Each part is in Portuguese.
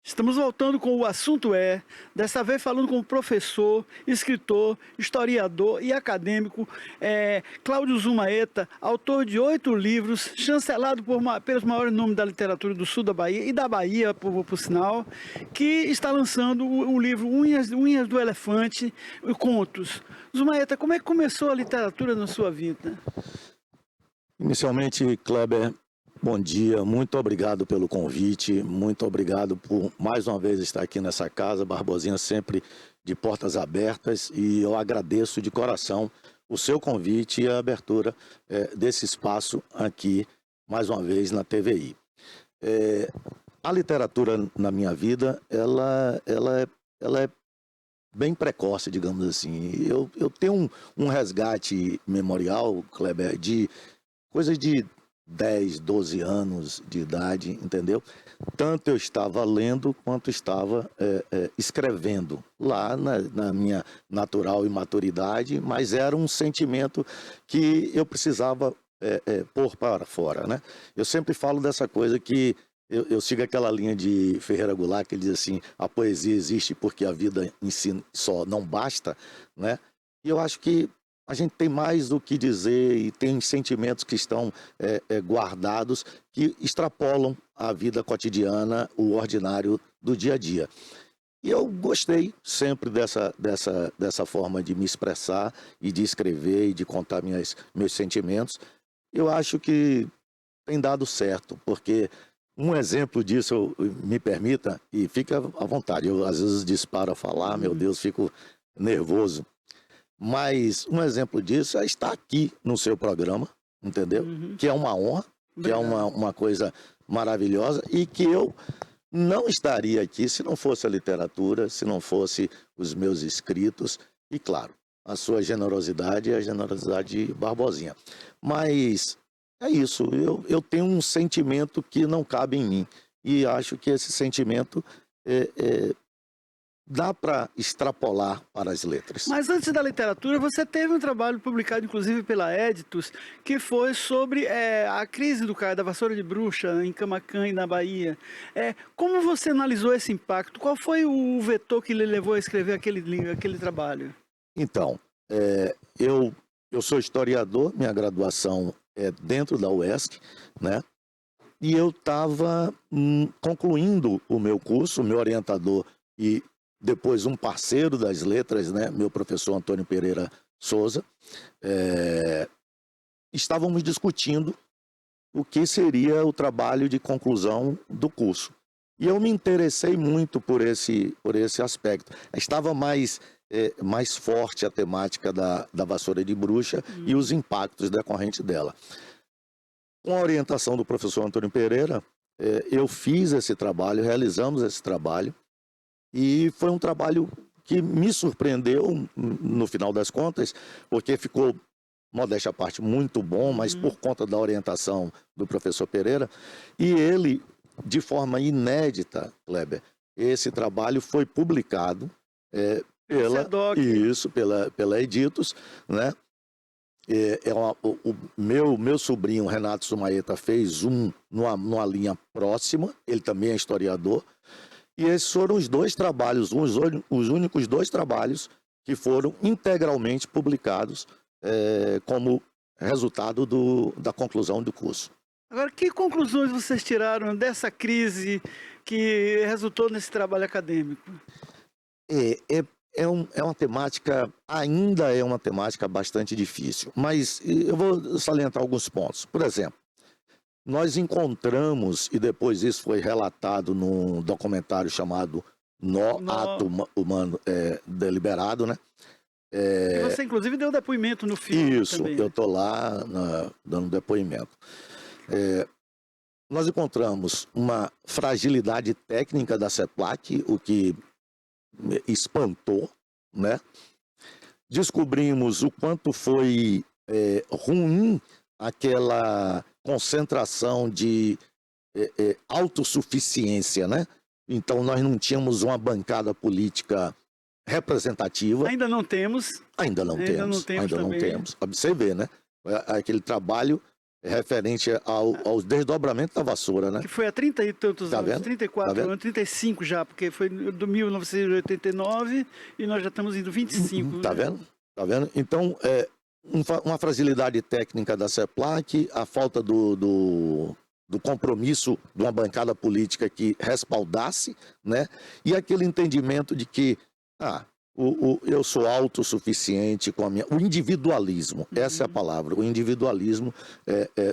Estamos voltando com o assunto dessa vez falando com o professor, escritor, historiador e acadêmico Cláudio Zumaeta, autor de 8 livros, chancelado pelos maiores nomes da literatura do sul da Bahia e da Bahia, por sinal, que está lançando o livro Unhas do Elefante, contos. Zumaeta, como é que começou a literatura na sua vida? Inicialmente, Kleber, bom dia, muito obrigado pelo convite, muito obrigado por mais uma vez estar aqui nessa casa, Barbosinha sempre de portas abertas, e eu agradeço de coração o seu convite e a abertura desse espaço aqui, mais uma vez, na TVI. A literatura na minha vida, ela é bem precoce, digamos assim. Eu tenho um resgate memorial, Kleber, de coisa de 10, 12 anos de idade, entendeu? Tanto eu estava lendo quanto estava escrevendo, lá na minha natural imaturidade, mas era um sentimento que eu precisava pôr para fora, né? Eu sempre falo dessa coisa que eu sigo aquela linha de Ferreira Goulart, que ele diz assim, a poesia existe porque a vida em si só não basta, né? E eu acho que a gente tem mais do que dizer e tem sentimentos que estão guardados que extrapolam a vida cotidiana, o ordinário do dia a dia. E eu gostei sempre dessa forma de me expressar e de escrever e de contar meus sentimentos. Eu acho que tem dado certo, porque um exemplo disso, me permita, e fica à vontade, eu às vezes disparo a falar, meu Deus, fico nervoso. Mas um exemplo disso é estar aqui no seu programa, entendeu? Que é uma honra, que é uma coisa maravilhosa e que eu não estaria aqui se não fosse a literatura, se não fosse os meus escritos e, claro, a sua generosidade e a generosidade de Barbosinha. Mas é isso, eu tenho um sentimento que não cabe em mim e acho que esse sentimento dá para extrapolar para as letras. Mas antes da literatura, você teve um trabalho publicado, inclusive, pela Editus, que foi sobre a crise do Cais da Vassoura de Bruxa, em Camaquã e na Bahia. Como você analisou esse impacto? Qual foi o vetor que lhe levou a escrever aquele trabalho? Então, eu sou historiador, minha graduação é dentro da UESC, né? E eu estava concluindo o meu curso, meu orientador e depois um parceiro das letras, né, meu professor Antônio Pereira Souza, estávamos discutindo o que seria o trabalho de conclusão do curso. E eu me interessei muito por esse aspecto. Estava mais forte a temática da vassoura de bruxa e os impactos decorrentes dela. Com a orientação do professor Antônio Pereira, eu fiz esse trabalho, realizamos esse trabalho, e foi um trabalho que me surpreendeu no final das contas, porque ficou, modéstia à parte, muito bom, mas por conta da orientação do professor Pereira, e ele, de forma inédita, Kleber, esse trabalho foi publicado pela Editus, né? O meu sobrinho Renato Zumaeta fez numa linha próxima, ele também é historiador, e esses foram os dois trabalhos, os únicos dois trabalhos que foram integralmente publicados como resultado da conclusão do curso. Agora, que conclusões vocês tiraram dessa crise que resultou nesse trabalho acadêmico? É uma temática, ainda é uma temática bastante difícil, mas eu vou salientar alguns pontos. Por exemplo, nós encontramos, e depois isso foi relatado num documentário chamado Ato Humano Deliberado, né? E você, inclusive, deu depoimento no filme. Isso, também, eu estou lá dando depoimento. Nós encontramos uma fragilidade técnica da CEPLAC, o que me espantou, né? Descobrimos o quanto foi ruim aquela concentração de autossuficiência, né? Então nós não tínhamos uma bancada política representativa. Ainda não temos. Ainda não temos. Pra você ver, né? Aquele trabalho referente aos desdobramentos da vassoura, né? Que foi há 30 e tantos Tá anos, vendo? 34 Tá vendo? anos, 35 já, porque foi do 1989 e nós já estamos indo 25. Tá né? vendo? Tá vendo? Então, uma fragilidade técnica da CEPLAC, a falta do compromisso de uma bancada política que respaldasse, né? E aquele entendimento de que eu sou autossuficiente com a minha... O individualismo, essa é a palavra, o individualismo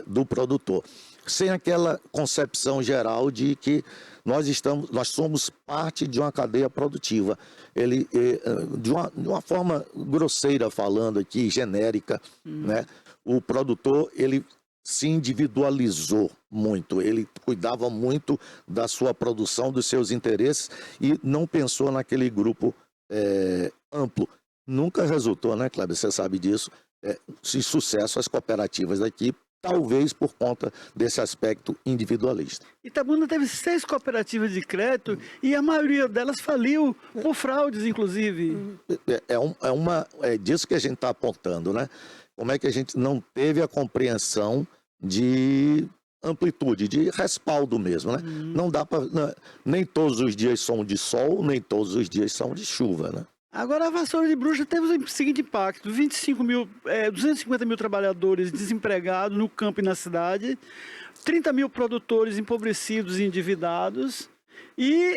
do produtor. Sem aquela concepção geral de que nós somos parte de uma cadeia produtiva. De uma forma grosseira falando aqui, genérica, né? O produtor, ele se individualizou muito, ele cuidava muito da sua produção, dos seus interesses e não pensou naquele grupo amplo. Nunca resultou, né, Kleber? Você sabe disso, de sucesso as cooperativas daqui, talvez por conta desse aspecto individualista. Itabuna teve 6 cooperativas de crédito e a maioria delas faliu por fraudes, inclusive. É disso que a gente está apontando, né? Como é que a gente não teve a compreensão de amplitude, de respaldo mesmo, né? Não dá para... Nem todos os dias são de sol, nem todos os dias são de chuva, né? Agora, a vassoura de bruxa teve o seguinte impacto: 250 mil trabalhadores desempregados no campo e na cidade, 30 mil produtores empobrecidos e endividados, e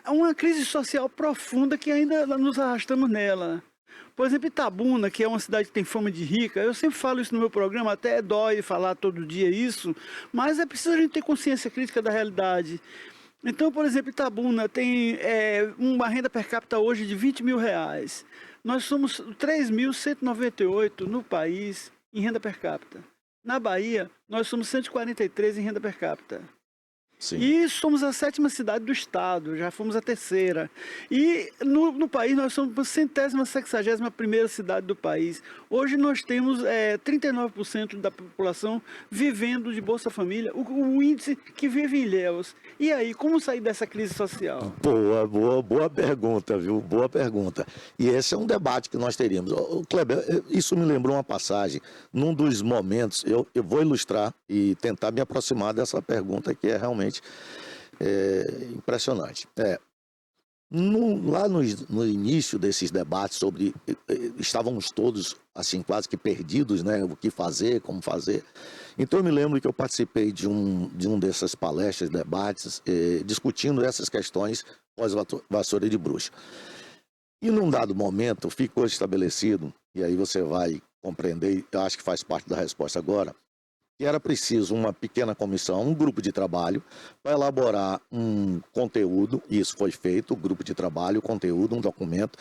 uma crise social profunda que ainda nos arrastamos nela. Por exemplo, Itabuna, que é uma cidade que tem fama de rica, eu sempre falo isso no meu programa, até dói falar todo dia isso, mas é preciso a gente ter consciência crítica da realidade. Então, por exemplo, Itabuna tem uma renda per capita hoje de R$20 mil. Nós somos 3.198 no país em renda per capita. Na Bahia, nós somos 143 em renda per capita. Sim. E somos a 7ª cidade do estado, já fomos a 3ª. E no país nós somos a 161ª cidade do país. Hoje nós temos 39% da população vivendo de Bolsa Família, o índice que vive em Ilhéus. E aí, como sair dessa crise social? Boa pergunta, viu? Boa pergunta. E esse é um debate que nós teríamos. Kleber, isso me lembrou uma passagem. Num dos momentos, eu vou ilustrar e tentar me aproximar dessa pergunta que é realmente impressionante. Lá no início desses debates sobre... estávamos todos, assim, quase que perdidos, né? O que fazer, como fazer. Então eu me lembro que eu participei de um dessas palestras, debates, discutindo essas questões pós-vassoura de bruxa. E num dado momento ficou estabelecido, e aí você vai compreender, eu acho que faz parte da resposta agora, que era preciso uma pequena comissão, um grupo de trabalho, para elaborar um conteúdo, e isso foi feito, o grupo de trabalho, conteúdo, um documento,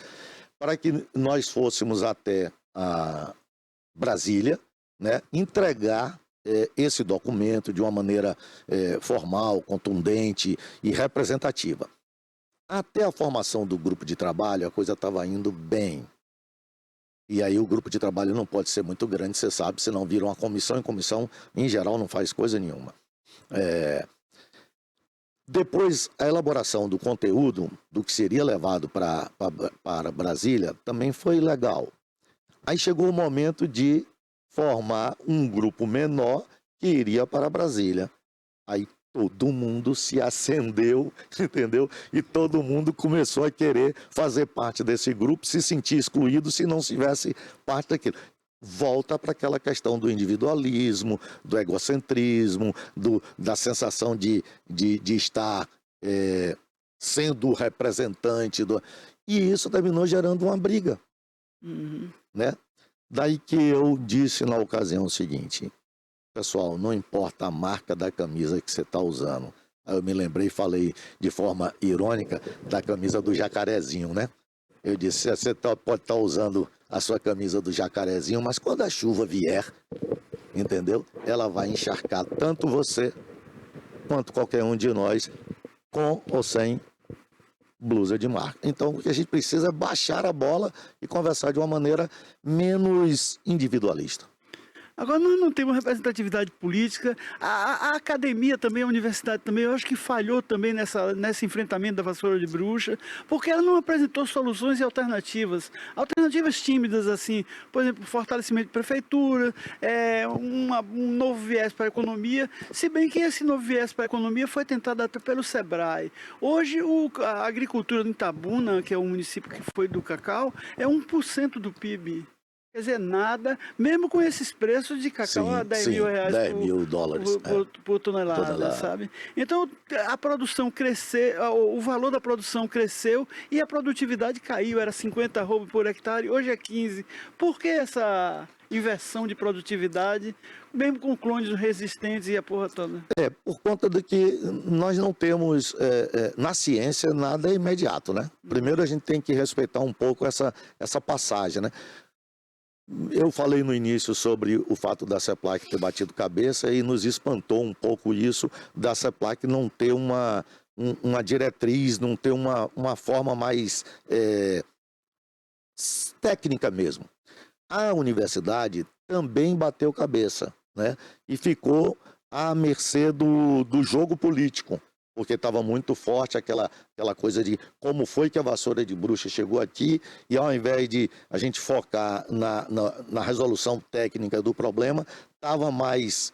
para que nós fôssemos até a Brasília, né, entregar esse documento de uma maneira formal, contundente e representativa. Até a formação do grupo de trabalho, a coisa estava indo bem. E aí o grupo de trabalho não pode ser muito grande, você sabe, senão vira uma comissão, e comissão, em geral, não faz coisa nenhuma. Depois, a elaboração do conteúdo, do que seria levado para Brasília, também foi legal. Aí chegou o momento de formar um grupo menor que iria para Brasília. Aí todo mundo se acendeu, entendeu? E todo mundo começou a querer fazer parte desse grupo, se sentir excluído se não tivesse parte daquilo. Volta para aquela questão do individualismo, do egocentrismo, da sensação de estar sendo representante. E isso terminou gerando uma briga. Né? Daí que eu disse na ocasião o seguinte: pessoal, não importa a marca da camisa que você está usando. Aí eu me lembrei e falei de forma irônica da camisa do Jacarezinho, né? Eu disse, você pode estar usando a sua camisa do Jacarezinho, mas quando a chuva vier, entendeu? Ela vai encharcar tanto você quanto qualquer um de nós, com ou sem blusa de marca. Então, o que a gente precisa é baixar a bola e conversar de uma maneira menos individualista. Agora, nós não temos representatividade política, a academia também, a universidade também, eu acho que falhou também nesse enfrentamento da vassoura de bruxa, porque ela não apresentou soluções e alternativas tímidas, assim, por exemplo, fortalecimento de prefeitura, um novo viés para a economia, se bem que esse novo viés para a economia foi tentado até pelo SEBRAE. Hoje, a agricultura de Itabuna, que é um município que foi do cacau, é 1% do PIB. Quer dizer, nada, mesmo com esses preços de cacau a 10 mil reais 10 mil dólares por tonelada, sabe? Então, a produção cresceu, o valor da produção cresceu e a produtividade caiu, era 50 arroba por hectare, hoje é 15. Por que essa inversão de produtividade, mesmo com clones resistentes e a porra toda? Por conta de que nós não temos, na ciência, nada imediato, né? Primeiro a gente tem que respeitar um pouco essa passagem, né? Eu falei no início sobre o fato da CEPLAC ter batido cabeça e nos espantou um pouco isso da CEPLAC não ter uma diretriz, não ter uma forma mais técnica mesmo. A universidade também bateu cabeça, né? E ficou à mercê do jogo político, porque estava muito forte aquela coisa de como foi que a vassoura de bruxa chegou aqui, e ao invés de a gente focar na resolução técnica do problema, estava mais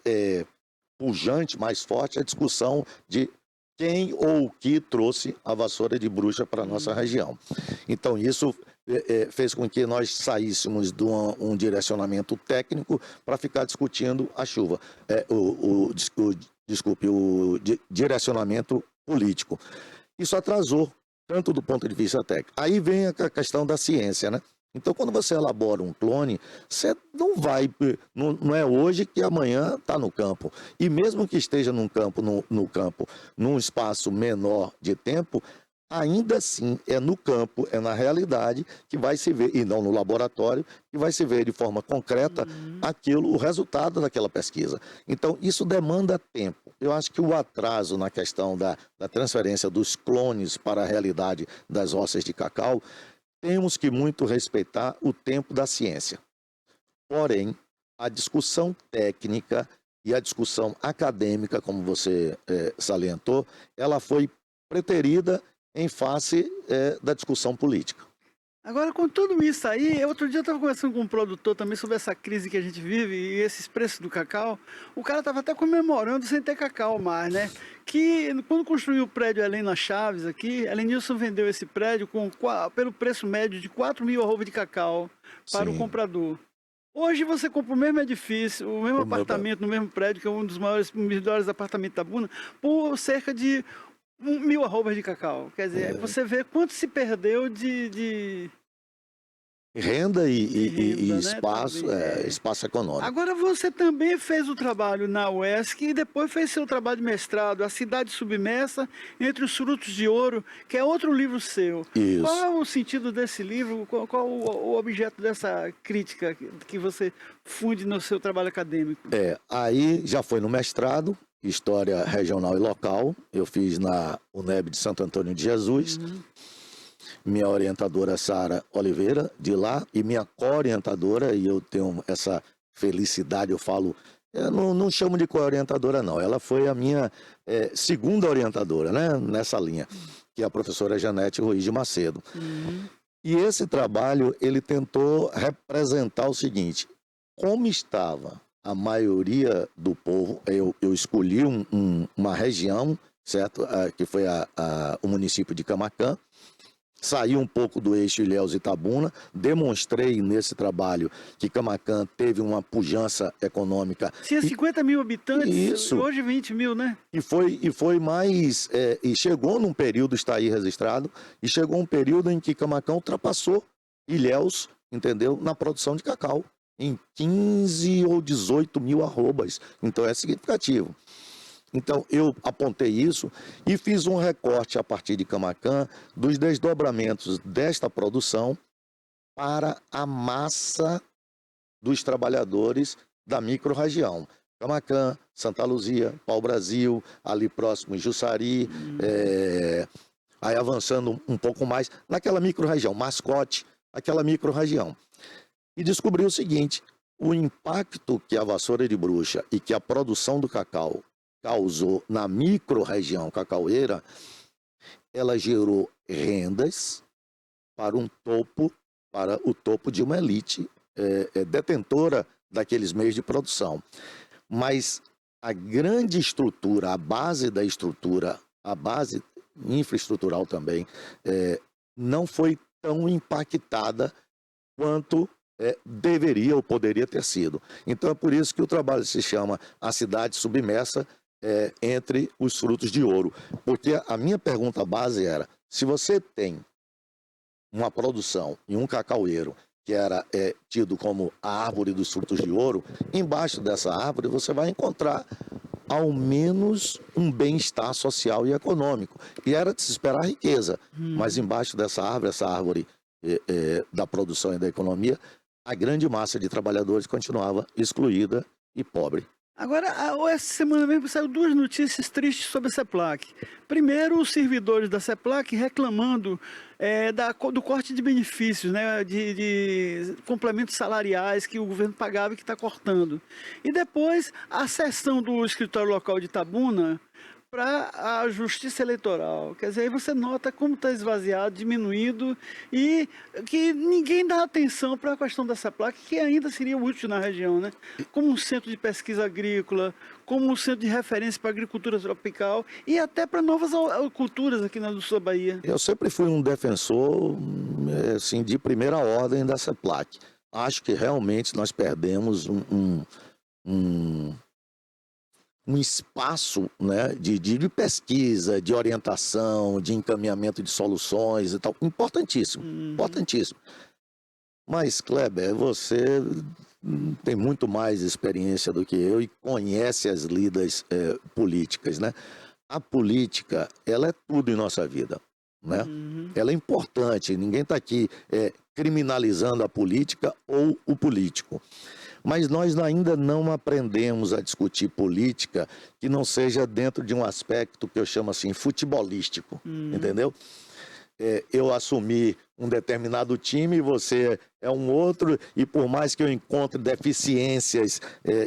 pujante, mais forte a discussão de quem ou o que trouxe a vassoura de bruxa para a nossa região. Então isso fez com que nós saíssemos de um direcionamento técnico para ficar discutindo a chuva, o direcionamento político. Isso atrasou, tanto do ponto de vista técnico. Aí vem a questão da ciência, né? Então, quando você elabora um clone, você não é hoje que amanhã está no campo. E mesmo que esteja no campo, num espaço menor de tempo, ainda assim é no campo, é na realidade que vai se ver, e não no laboratório, que vai se ver de forma concreta o resultado daquela pesquisa. Então, isso demanda tempo. Eu acho que o atraso na questão da transferência dos clones para a realidade das roças de cacau, temos que muito respeitar o tempo da ciência. Porém, a discussão técnica e a discussão acadêmica, como você salientou, ela foi preterida em face da discussão política. Agora, com tudo isso aí, outro dia eu estava conversando com um produtor também sobre essa crise que a gente vive e esses preços do cacau. O cara estava até comemorando sem ter cacau mais, né? Que quando construiu o prédio Helena Chaves aqui, a Lenilson vendeu esse prédio pelo preço médio de 4 mil arroba de cacau para o comprador. Hoje você compra o mesmo edifício, o mesmo apartamento, no mesmo prédio, que é um dos melhores apartamentos da Buna, por cerca de 1.000 arrobas de cacau. Quer dizer, você vê quanto se perdeu de renda e né, espaço econômico. Agora você também fez o trabalho na UESC e depois fez seu trabalho de mestrado, A Cidade Submersa entre os Frutos de Ouro, que é outro livro seu. Isso. Qual é o sentido desse livro? Qual o objeto dessa crítica que você funde no seu trabalho acadêmico? Aí já foi no mestrado, História Regional e Local, eu fiz na UNEB de Santo Antônio de Jesus. Minha orientadora Sara Oliveira, de lá, e minha co-orientadora, e eu tenho essa felicidade, eu não chamo de co-orientadora não, ela foi a minha segunda orientadora, né, nessa linha, que é a professora Janete Ruiz de Macedo. E esse trabalho, ele tentou representar o seguinte: como estava a maioria do povo, eu escolhi uma região, certo? Que foi o município de Camaquã, saí um pouco do eixo Ilhéus-Itabuna, demonstrei nesse trabalho que Camaquã teve uma pujança econômica. Tinha 50 mil habitantes, isso, hoje 20 mil, né? E foi mais, e chegou num período, está aí registrado, e chegou um período em que Camaquã ultrapassou Ilhéus, entendeu? Na produção de cacau, em 15 ou 18 mil arrobas, então é significativo. Então, eu apontei isso e fiz um recorte a partir de Camaquã dos desdobramentos desta produção para a massa dos trabalhadores da microrregião. Camaquã, Santa Luzia, Pau-Brasil, ali próximo Jussari, aí avançando um pouco mais, naquela microrregião, Mascote, aquela microrregião. E descobri o seguinte: O impacto que a vassoura de bruxa e que a produção do cacau causou na micro-região cacaueira, ela gerou rendas para o topo de uma elite detentora daqueles meios de produção. Mas a grande estrutura, a base da estrutura, a base infraestrutural também, não foi tão impactada quanto deveria ou poderia ter sido. Então é por isso que o trabalho se chama A Cidade Submersa entre os frutos de ouro. Porque a minha pergunta base era, se você tem uma produção em um cacaueiro que era tido como a árvore dos frutos de ouro, embaixo dessa árvore você vai encontrar ao menos um bem-estar social e econômico. E era de se esperar riqueza, mas embaixo dessa árvore, essa árvore da produção e da economia, a grande massa de trabalhadores continuava excluída e pobre. Agora, essa semana mesmo saiu duas notícias tristes sobre a CEPLAC. Primeiro, os servidores da CEPLAC reclamando do corte de benefícios, né, de complementos salariais que o governo pagava e que está cortando. E depois, a sessão do escritório local de Itabuna para a Justiça Eleitoral. Quer dizer, aí você nota como está esvaziado, diminuído, e que ninguém dá atenção para a questão dessa placa, que ainda seria útil na região, né? Como um centro de pesquisa agrícola, como um centro de referência para a agricultura tropical e até para novas culturas aqui na do sul da Bahia. Eu sempre fui um defensor assim, de primeira ordem dessa placa. Acho que realmente nós perdemos um espaço, né, de pesquisa, de orientação, de encaminhamento de soluções e tal. Importantíssimo, importantíssimo. Mas, Kleber, você tem muito mais experiência do que eu e conhece as lidas políticas, né? A política, ela é tudo em nossa vida, né? Ela é importante, ninguém está aqui criminalizando a política ou o político. Mas nós ainda não aprendemos a discutir política que não seja dentro de um aspecto que eu chamo assim, futebolístico, entendeu? Eu assumi um determinado time, você é um outro, e por mais que eu encontre deficiências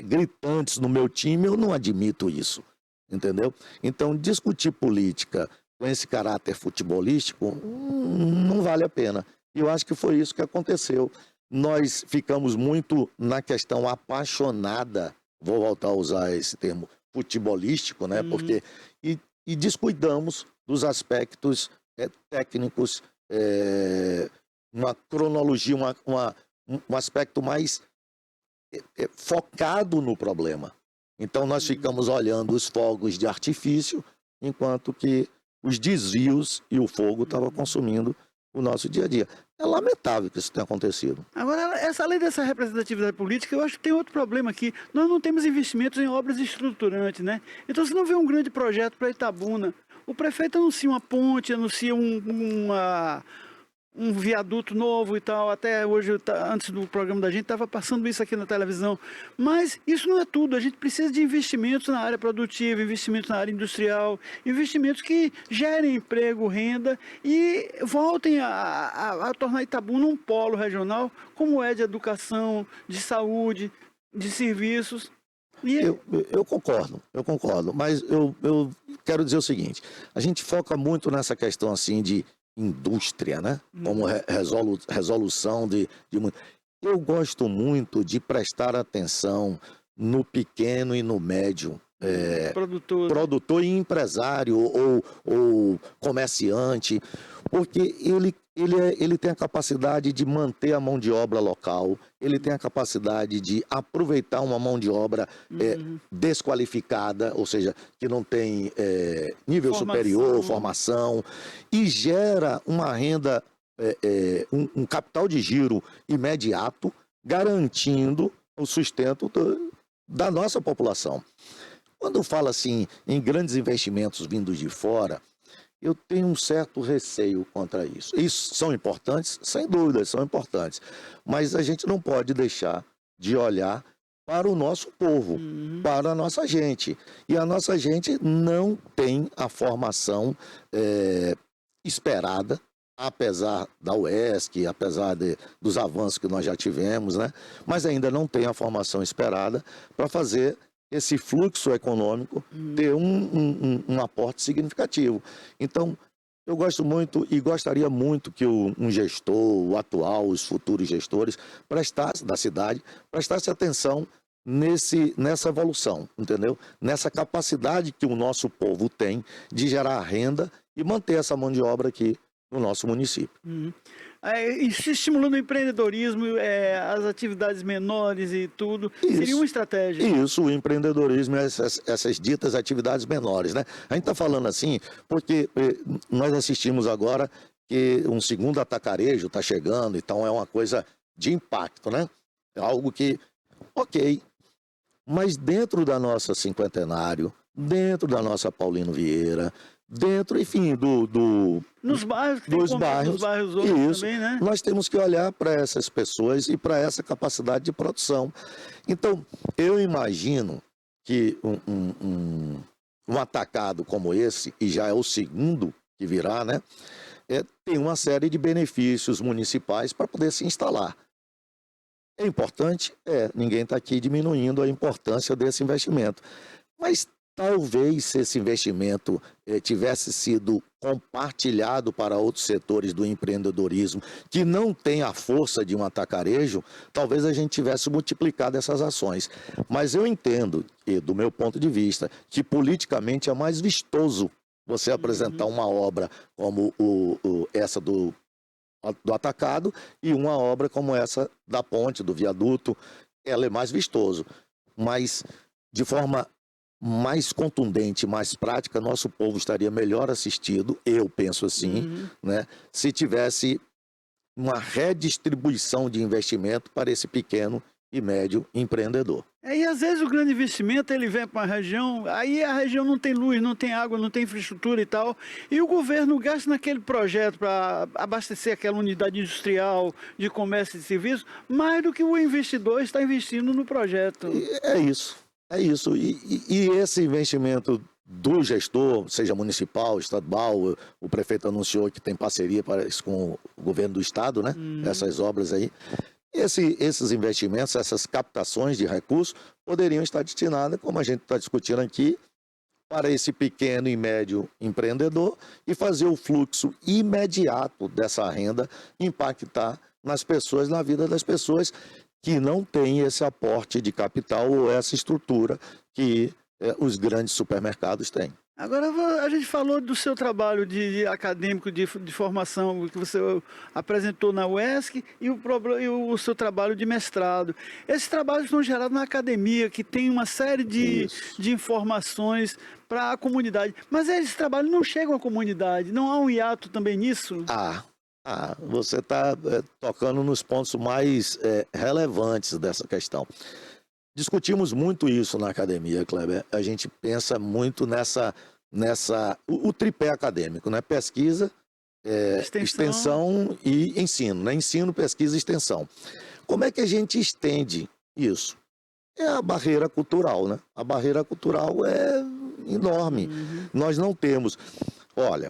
gritantes no meu time, eu não admito isso, entendeu? Então, discutir política com esse caráter futebolístico não vale a pena. E eu acho que foi isso que aconteceu. Nós ficamos muito na questão apaixonada, vou voltar a usar esse termo futebolístico, né? Porque e descuidamos dos aspectos técnicos, uma cronologia, um aspecto mais focado no problema. Então nós ficamos olhando os fogos de artifício, enquanto que os desvios e o fogo estavam consumindo o nosso dia a dia. É lamentável que isso tenha acontecido. Agora, além dessa representatividade política, eu acho que tem outro problema aqui. Nós não temos investimentos em obras estruturantes, né? Então, se não vê um grande projeto para Itabuna, o prefeito anuncia uma ponte, anuncia um viaduto novo e tal. Até hoje, antes do programa da gente, estava passando isso aqui na televisão. Mas isso não é tudo. A gente precisa de investimentos na área produtiva, investimentos na área industrial, investimentos que gerem emprego, renda e voltem a tornar Itabuna um polo regional, como é de educação, de saúde, de serviços. Eu concordo, mas eu quero dizer o seguinte, a gente foca muito nessa questão assim de indústria, né? Como resolução de... Eu gosto muito de prestar atenção no pequeno e no médio produtor e empresário ou comerciante, porque ele tem a capacidade de manter a mão de obra local, ele tem a capacidade de aproveitar uma mão de obra desqualificada, ou seja, que não tem nível superior, formação, e gera uma renda, um capital de giro imediato, garantindo o sustento da nossa população. Quando fala assim em grandes investimentos vindos de fora, eu tenho um certo receio contra isso. Isso são importantes? Sem dúvida, são importantes. Mas a gente não pode deixar de olhar para o nosso povo, para a nossa gente. E a nossa gente não tem a formação esperada, apesar da UESC, apesar dos avanços que nós já tivemos, né? Mas ainda não tem a formação esperada para fazer esse fluxo econômico ter um aporte significativo. Então, eu gosto muito e gostaria muito que um gestor, o atual, os futuros gestores, da cidade, prestasse atenção nessa evolução, entendeu? Nessa capacidade que o nosso povo tem de gerar renda e manter essa mão de obra aqui no nosso município. E se estimulando o empreendedorismo, as atividades menores e tudo, Isso. seria uma estratégia. Isso, o empreendedorismo, essas ditas atividades menores, né? A gente está falando assim porque nós assistimos agora que um segundo atacarejo está chegando, então é uma coisa de impacto, né? É algo que, ok, mas dentro da nossa Cinquentenário, dentro da nossa Paulino Vieira, dentro, enfim, Nos bairros, que tem dos bairros, nos bairros outros isso, também, né? nós temos que olhar para essas pessoas e para essa capacidade de produção. Então, eu imagino que um atacado como esse, e já é o segundo que virá, né, tem uma série de benefícios municipais para poder se instalar. É importante? Ninguém está aqui diminuindo a importância desse investimento. Mas talvez se esse investimento tivesse sido compartilhado para outros setores do empreendedorismo que não tem a força de um atacarejo, talvez a gente tivesse multiplicado essas ações. Mas eu entendo, e do meu ponto de vista, que politicamente é mais vistoso você apresentar uma obra como essa do atacado e uma obra como essa da ponte, do viaduto. Ela é mais vistoso, mas de forma mais contundente, mais prática, nosso povo estaria melhor assistido, eu penso assim, né, se tivesse uma redistribuição de investimento para esse pequeno e médio empreendedor. E às vezes o grande investimento ele vem para uma região, aí a região não tem luz, não tem água, não tem infraestrutura e tal, e o governo gasta naquele projeto para abastecer aquela unidade industrial de comércio e de serviço, mais do que o investidor está investindo no projeto. É isso. E esse investimento do gestor, seja municipal, estadual, o prefeito anunciou que tem parceria com o governo do estado, né? Essas obras aí. Esses investimentos, essas captações de recursos, poderiam estar destinadas, como a gente está discutindo aqui, para esse pequeno e médio empreendedor e fazer o fluxo imediato dessa renda impactar nas pessoas, na vida das pessoas que não têm esse aporte de capital ou essa estrutura que os grandes supermercados têm. Agora a gente falou do seu trabalho de acadêmico, de formação, que você apresentou na UESC e o seu trabalho de mestrado. Esses trabalhos são gerados na academia, que tem uma série de informações para a comunidade. Mas esses trabalhos não chegam à comunidade, não há um hiato também nisso? Você está tocando nos pontos mais relevantes dessa questão. Discutimos muito isso na academia, Kleber. A gente pensa muito o tripé acadêmico, né? Pesquisa, extensão e ensino, né? Ensino, pesquisa e extensão. Como é que a gente estende isso? É a barreira cultural, né? A barreira cultural é enorme. Nós não temos... Olha,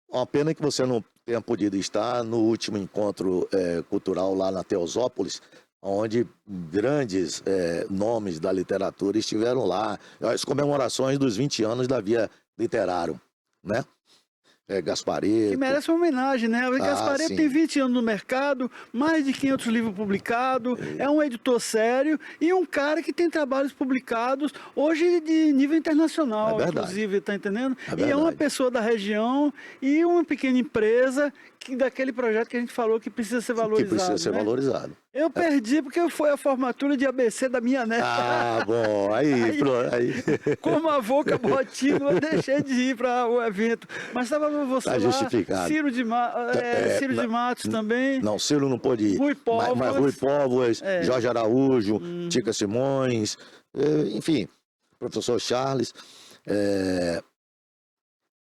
uma pena que você não tenha podido estar no último encontro cultural lá na Teosópolis, onde grandes nomes da literatura estiveram lá, as comemorações dos 20 anos da Via Literário, né? Gasparetto. Que merece uma homenagem, né? O Gasparetto tem 20 anos no mercado, mais de 500 livros publicados, é um editor sério e um cara que tem trabalhos publicados hoje de nível internacional, inclusive, tá entendendo? E é uma pessoa da região e uma pequena empresa daquele projeto que a gente falou que precisa ser valorizado. Que precisa ser valorizado. Eu perdi porque foi a formatura de ABC da minha neta. Bom, aí. Como avô cabotino, eu deixei de ir para o evento. Mas estava você lá, justificado. Ciro de Matos também. Não, Ciro não pôde ir. Rui Póvoas. Mas Rui Póvoas, Jorge Araújo, Tica Simões, enfim, professor Charles.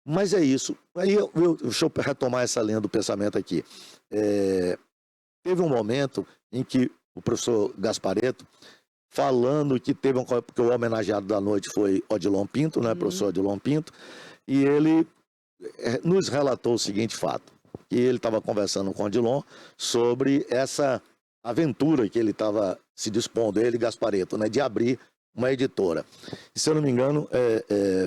Mas é isso. Aí deixa eu retomar essa linha do pensamento aqui. Teve um momento em que o professor Gasparetto, falando que porque o homenageado da noite foi Odilon Pinto, né, professor Odilon Pinto, e ele nos relatou o seguinte fato, que ele estava conversando com o Odilon sobre essa aventura que ele estava se dispondo, ele e Gasparetto, né, de abrir uma editora. E, se eu não me engano,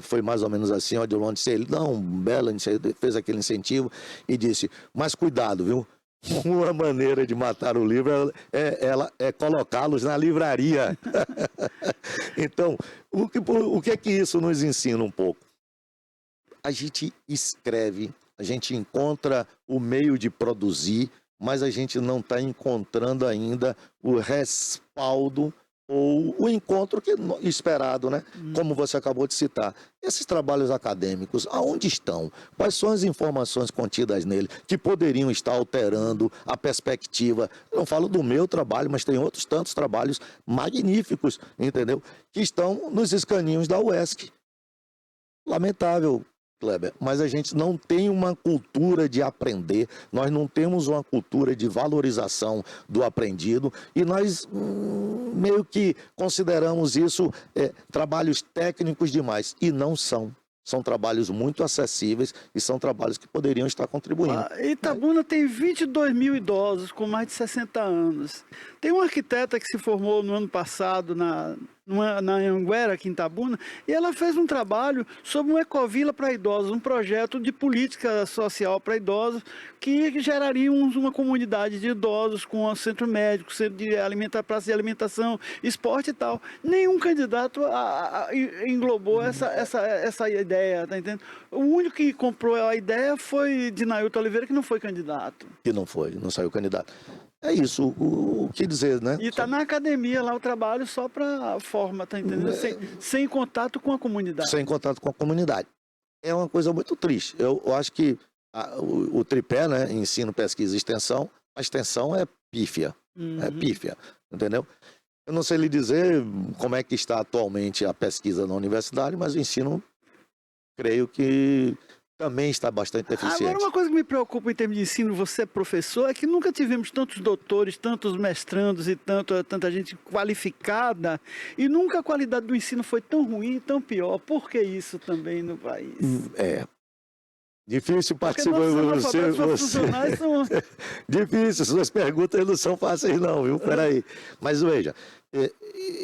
foi mais ou menos assim, o Odilon disse, ele dá um belo, fez aquele incentivo e disse, mas cuidado, viu? Uma maneira de matar o livro é colocá-los na livraria. Então, o que é que isso nos ensina um pouco? A gente escreve, a gente encontra o meio de produzir, mas a gente não está encontrando ainda o respaldo ou o encontro que é esperado, né? Como você acabou de citar. Esses trabalhos acadêmicos, aonde estão? Quais são as informações contidas nele que poderiam estar alterando a perspectiva? Eu não falo do meu trabalho, mas tem outros tantos trabalhos magníficos, entendeu? Que estão nos escaninhos da UESC. Lamentável, Kleber, mas a gente não tem uma cultura de aprender, nós não temos uma cultura de valorização do aprendido e nós meio que consideramos isso trabalhos técnicos demais e não são. São trabalhos muito acessíveis e são trabalhos que poderiam estar contribuindo. Itabuna tem 22 mil idosos com mais de 60 anos. Tem uma arquiteta que se formou no ano passado na Anhanguera, aqui em Itabuna, e ela fez um trabalho sobre uma ecovila para idosos, um projeto de política social para idosos que geraria uma comunidade de idosos com centro médico, centro de praça de alimentação, esporte e tal. Nenhum candidato englobou essa ideia, tá entendendo? O único que comprou a ideia foi de Nailton Oliveira, que não foi candidato. Que não saiu candidato. É isso, o que dizer, né? E está na academia lá o trabalho só para forma, tá entendendo? Sem contato com a comunidade. Sem contato com a comunidade. É uma coisa muito triste. Eu acho que o tripé, né? Ensino, pesquisa e extensão, a extensão é pífia. É pífia, entendeu? Eu não sei lhe dizer como é que está atualmente a pesquisa na universidade, mas o ensino, creio que também está bastante deficiente. Agora, uma coisa que me preocupa em termos de ensino, você é professor, é que nunca tivemos tantos doutores, tantos mestrandos e tanta gente qualificada, e nunca a qualidade do ensino foi tão ruim, tão pior. Por que isso também no país? Difícil participar. Difícil, suas perguntas não são fáceis não, viu? Peraí. Mas veja,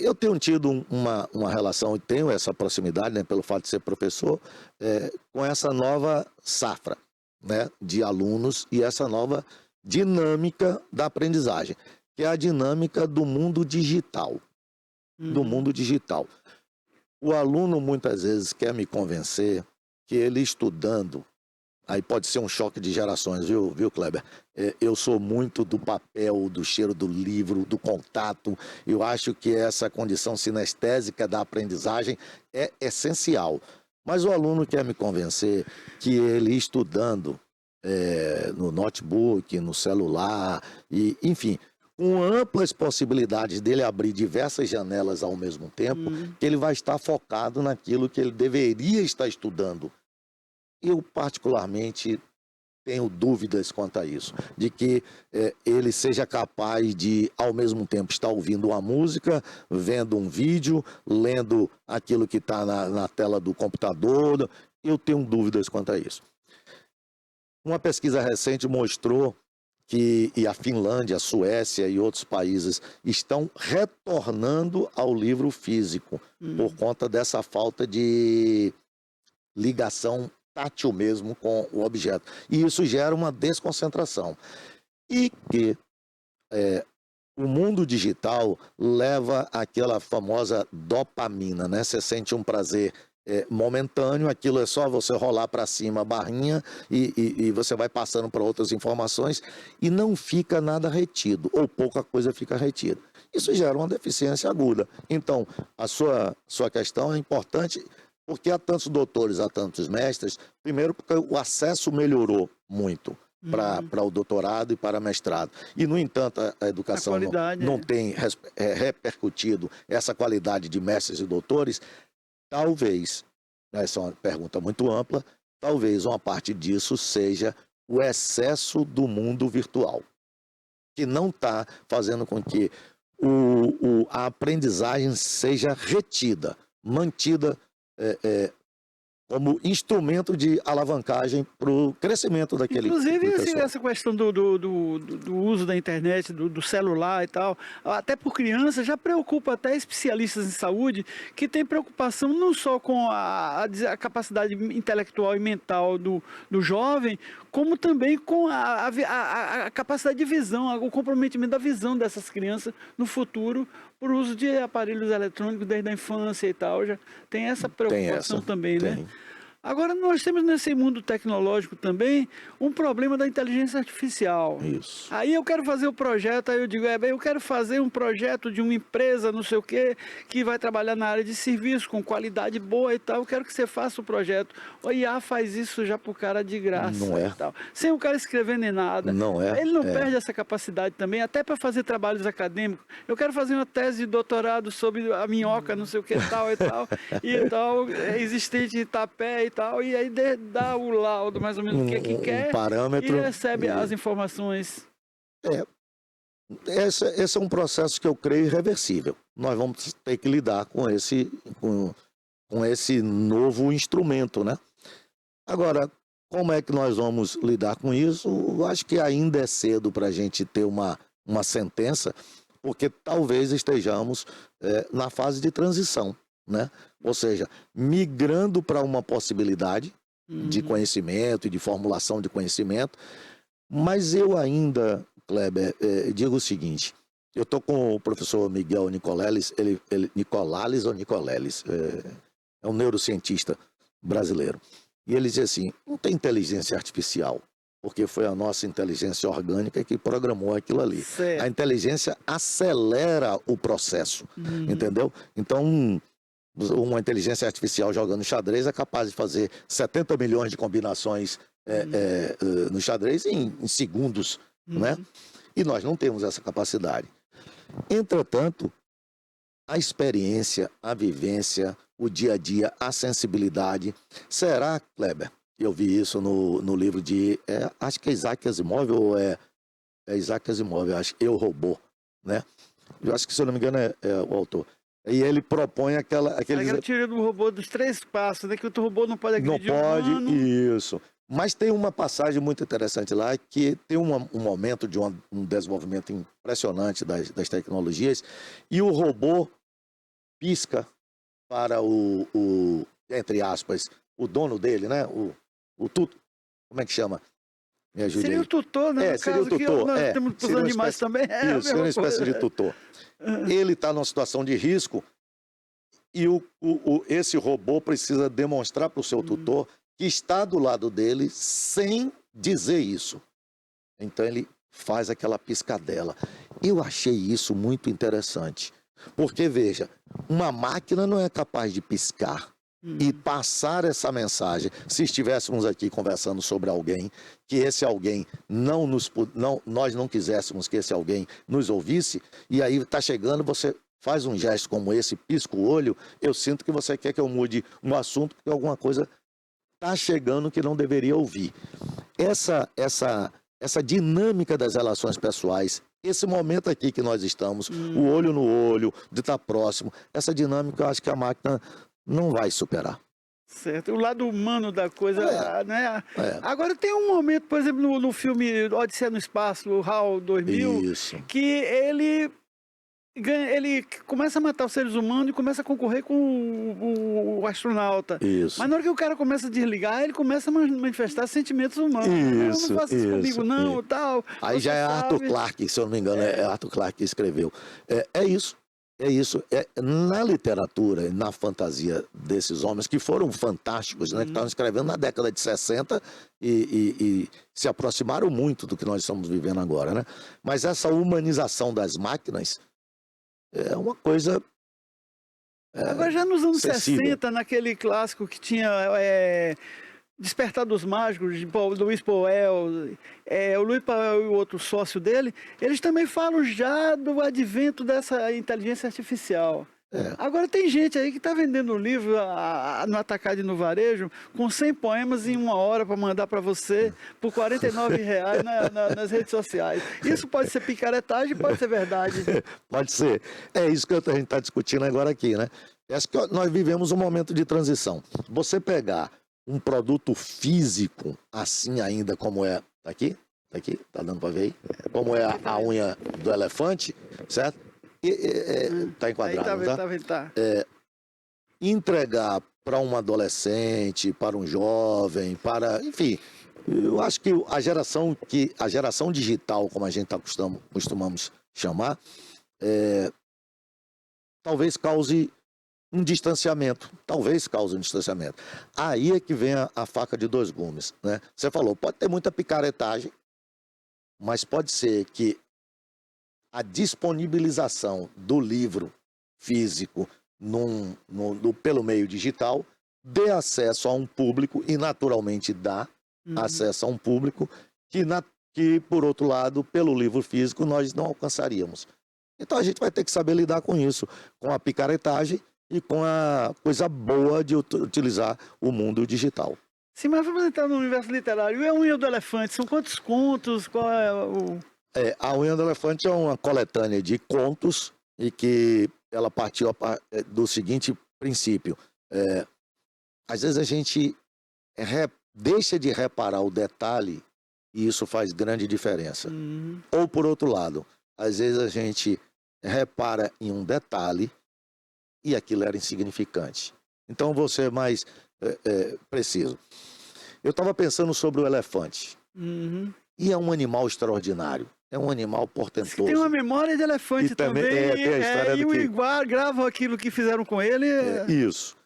eu tenho tido uma relação, e tenho essa proximidade, né, pelo fato de ser professor, com essa nova safra, né, de alunos e essa nova dinâmica da aprendizagem, que é a dinâmica do mundo digital. Do mundo digital. O aluno muitas vezes quer me convencer que ele estudando, aí pode ser um choque de gerações, viu, Kleber? Eu sou muito do papel, do cheiro do livro, do contato. Eu acho que essa condição sinestésica da aprendizagem é essencial. Mas o aluno quer me convencer que ele estudando no notebook, no celular, e, enfim, com amplas possibilidades dele abrir diversas janelas ao mesmo tempo, que ele vai estar focado naquilo que ele deveria estar estudando. Eu, particularmente, tenho dúvidas quanto a isso, de que ele seja capaz de, ao mesmo tempo, estar ouvindo uma música, vendo um vídeo, lendo aquilo que está na tela do computador. Eu tenho dúvidas quanto a isso. Uma pesquisa recente mostrou que a Finlândia, a Suécia e outros países estão retornando ao livro físico por conta dessa falta de ligação tátil mesmo com o objeto. E isso gera uma desconcentração. E que o mundo digital leva àquela famosa dopamina, né? Você sente um prazer momentâneo, aquilo é só você rolar para cima a barrinha e você vai passando para outras informações e não fica nada retido, ou pouca coisa fica retida. Isso gera uma deficiência aguda. Então, a sua questão é importante, porque há tantos doutores, há tantos mestres, primeiro porque o acesso melhorou muito para o doutorado e para mestrado. E, no entanto, a educação não tem repercutido essa qualidade de mestres e doutores. Talvez, essa é uma pergunta muito ampla, talvez uma parte disso seja o excesso do mundo virtual, que não está fazendo com que a aprendizagem seja retida, mantida como instrumento de alavancagem para o crescimento daquele Inclusive, pessoal. essa questão do uso da internet, do celular e tal, até por criança, já preocupa até especialistas em saúde que têm preocupação não só com a capacidade intelectual e mental do jovem, como também com a capacidade de visão, o comprometimento da visão dessas crianças no futuro por uso de aparelhos eletrônicos desde a infância e tal. Já tem essa preocupação também, né? Agora, nós temos nesse mundo tecnológico também um problema da inteligência artificial. Isso. Aí eu quero fazer o projeto, aí eu digo, eu quero fazer um projeto de uma empresa, não sei o quê, que vai trabalhar na área de serviço, com qualidade boa e tal, eu quero que você faça o projeto. O IA faz isso já pro cara de graça. Não é. E tal, sem o cara escrever nem nada. Não é. Ele não perde essa capacidade também, até para fazer trabalhos acadêmicos. Eu quero fazer uma tese de doutorado sobre a minhoca, não sei o que, tal e tal, e tal, existente em Itapé e tal, e aí dá o laudo mais ou menos o que quer, parâmetro, e recebe as informações. Esse é um processo que eu creio irreversível. Nós vamos ter que lidar com esse novo instrumento, né? Agora, como é que nós vamos lidar com isso? Eu acho que ainda é cedo para a gente ter uma sentença, porque talvez estejamos na fase de transição, né? Ou seja, migrando para uma possibilidade de conhecimento e de formulação de conhecimento, mas eu ainda, Kleber, digo o seguinte, eu estou com o professor Miguel Nicoleles, Nicolalis ou Nicoleles, é um neurocientista brasileiro, e ele diz assim, não tem inteligência artificial, porque foi a nossa inteligência orgânica que programou aquilo ali. Certo. A inteligência acelera o processo, entendeu? Então, uma inteligência artificial jogando xadrez é capaz de fazer 70 milhões de combinações no xadrez em segundos, né? E nós não temos essa capacidade. Entretanto, a experiência, a vivência, o dia a dia, a sensibilidade. Será, Kleber? Eu vi isso no livro de, acho que é Isaac Asimov, ou é Isaac Asimov, acho que Eu, Robô, né? Eu acho que, se eu não me engano, é o autor. E ele propõe aquela teoria do robô dos 3 passos, né? Que o robô não pode agredir o humano. Não pode, isso. Mas tem uma passagem muito interessante lá, que tem um momento de um desenvolvimento impressionante das tecnologias, e o robô pisca para entre aspas, o dono dele, né? O tutor, como é que chama? Me ajude seria aí. o tutor, né? Seria o tutor. Nós temos para os animais também. Isso, seria uma espécie de tutor. Ele está numa situação de risco e esse robô precisa demonstrar para o seu tutor que está do lado dele sem dizer isso. Então ele faz aquela piscadela. Eu achei isso muito interessante. Porque, veja, uma máquina não é capaz de piscar e passar essa mensagem. Se estivéssemos aqui conversando sobre alguém, que esse alguém nós não quiséssemos que esse alguém nos ouvisse, e aí está chegando, você faz um gesto como esse, pisca o olho, eu sinto que você quer que eu mude um assunto, porque alguma coisa está chegando que não deveria ouvir. Essa dinâmica das relações pessoais, esse momento aqui que nós estamos, o olho no olho, de estar próximo, essa dinâmica eu acho que a máquina não vai superar. Certo, o lado humano da coisa, né? Agora tem um momento, por exemplo, no filme Odisseia no Espaço, o HAL 2000, Isso. que ele começa a matar os seres humanos e começa a concorrer com o astronauta. Isso. Mas na hora que o cara começa a desligar, ele começa a manifestar sentimentos humanos. Isso, não faça isso comigo, não, tal. Aí já é Arthur Clarke, se eu não me engano, é Arthur Clarke que escreveu. É isso. Na literatura, na fantasia desses homens que foram fantásticos, né, que estavam escrevendo na década de 60 e se aproximaram muito do que nós estamos vivendo agora, né? Mas essa humanização das máquinas é uma coisa agora já nos anos sensível. 60, naquele clássico que tinha Despertar dos Mágicos, de Luiz Powell, o Luiz Powell e o outro sócio dele, eles também falam já do advento dessa inteligência artificial. Agora tem gente aí que está vendendo um livro no atacado e no varejo com 100 poemas em 1 hora para mandar para você por R$ 49,00 nas redes sociais. Isso pode ser picaretagem, pode ser verdade. Pode ser. É isso que a gente está discutindo agora aqui, né? Acho que nós vivemos um momento de transição. Você pegar um produto físico, assim ainda como é... Tá aqui? Tá aqui? Tá dando para ver aí? Como é a unha do elefante, certo? Tá enquadrado, aí não tá? Entregar para um adolescente, para um jovem, para... Enfim, eu acho que a geração digital, como a gente costumamos chamar, talvez cause um distanciamento. Talvez cause um distanciamento. Aí é que vem a faca de dois gumes, né? Você falou, pode ter muita picaretagem, mas pode ser que a disponibilização do livro físico pelo meio digital dê acesso a um público, e naturalmente dá acesso a um público que, por outro lado, pelo livro físico, nós não alcançaríamos. Então a gente vai ter que saber lidar com isso, com a picaretagem e com a coisa boa de utilizar o mundo digital. Sim, mas vamos entrar no universo literário. E a Unha do Elefante? São quantos contos? Qual é o... A Unha do Elefante é uma coletânea de contos e que ela partiu do seguinte princípio. Às vezes a gente deixa de reparar o detalhe e isso faz grande diferença. Ou, por outro lado, às vezes a gente repara em um detalhe e aquilo era insignificante. Então, vou ser mais preciso. Eu estava pensando sobre o elefante. E é um animal extraordinário. É um animal portentoso. Tem uma memória de elefante também. Tem a história e do o que... igual grava aquilo que fizeram com ele. Isso.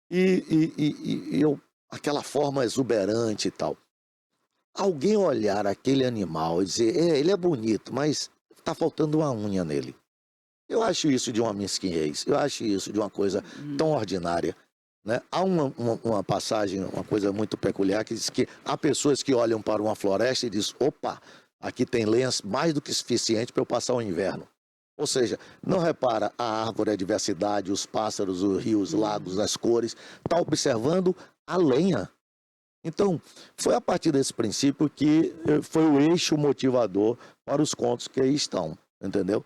E aquela forma exuberante e tal. Alguém olhar aquele animal e dizer, ele é bonito, mas está faltando uma unha nele. Eu acho isso de uma mesquinhez. Eu acho isso de uma coisa tão ordinária. Né? Há uma passagem, uma coisa muito peculiar, que diz que há pessoas que olham para uma floresta e dizem, opa, aqui tem lenhas mais do que suficiente para eu passar o inverno. Ou seja, não repara a árvore, a diversidade, os pássaros, os rios, os lagos, as cores, está observando a lenha. Então, foi a partir desse princípio que foi o eixo motivador para os contos que aí estão, entendeu?